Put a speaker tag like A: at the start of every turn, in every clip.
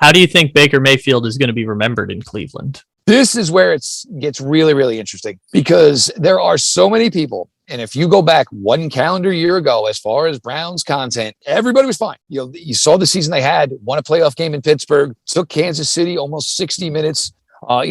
A: How do you think Baker Mayfield is going to be remembered in Cleveland?
B: This is where it gets really, really interesting because there are so many people. And if you go back one calendar year ago, as far as Browns content, everybody was fine. You saw the season they had, won a playoff game in Pittsburgh, took Kansas City almost 60 minutes,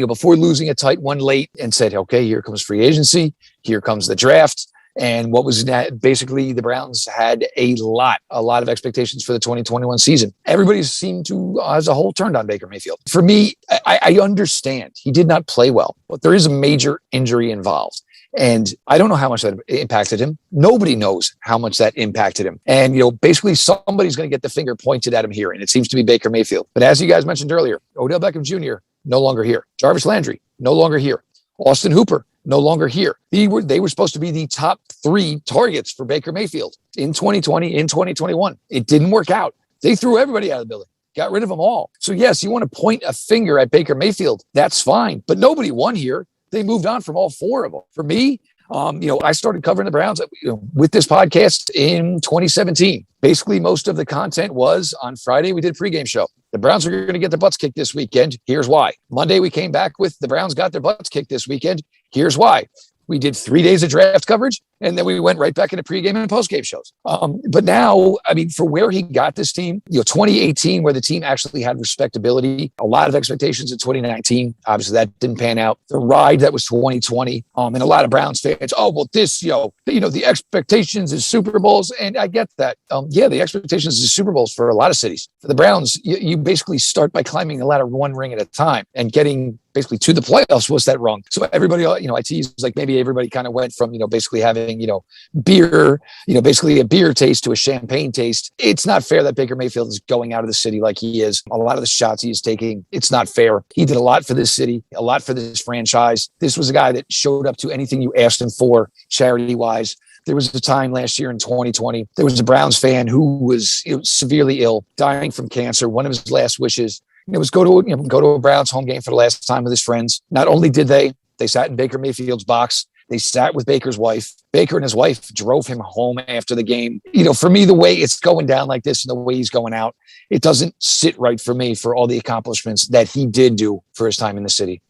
B: before losing a tight one late, and said, okay, here comes free agency. Here comes the draft. And what was that? Basically, the Browns had a lot of expectations for the 2021 season. Everybody seemed to, as a whole, turned on Baker Mayfield. For me, I understand he did not play well, but there is a major injury involved. And I don't know how much that impacted him. Nobody knows how much that impacted him. And, basically somebody's going to get the finger pointed at him here. And it seems to be Baker Mayfield. But as you guys mentioned earlier, Odell Beckham Jr., no longer here. Jarvis Landry, no longer here. Austin Hooper, no longer here. They were supposed to be the top 3 targets for Baker Mayfield in 2020, in 2021. It didn't work out. They threw everybody out of the building, got rid of them all. So yes, you want to point a finger at Baker Mayfield. That's fine. But nobody won here. They moved on from all 4 of them. For me, I started covering the Browns with this podcast in 2017. Basically, most of the content was on Friday. We did a pregame show. The Browns are going to get their butts kicked this weekend. Here's why. Monday, we came back with the Browns got their butts kicked this weekend. Here's why. We did 3 days of draft coverage, and then we went right back into pregame and postgame shows. But now, for where he got this team, 2018, where the team actually had respectability, a lot of expectations in 2019. Obviously, that didn't pan out. The ride that was 2020, and a lot of Browns fans, the expectations is Super Bowls, and I get that. The expectations is Super Bowls for a lot of cities. For the Browns, you basically start by climbing the ladder one ring at a time and getting basically to the playoffs was that wrong. So everybody, I tease like maybe everybody kind of went from, basically having, beer, basically a beer taste to a champagne taste. It's not fair that Baker Mayfield is going out of the city like he is. A lot of the shots he is taking, it's not fair. He did a lot for this city, a lot for this franchise. This was a guy that showed up to anything you asked him for charity wise. There was a time last year in 2020, there was a Browns fan who was severely ill, dying from cancer. One of his last wishes was go to a Browns home game for the last time with his friends. Not only did they sat in Baker Mayfield's box, they sat with Baker's wife. Baker and his wife drove him home after the game. For me, the way it's going down like this and the way he's going out, it doesn't sit right for me for all the accomplishments that he did do for his time in the city.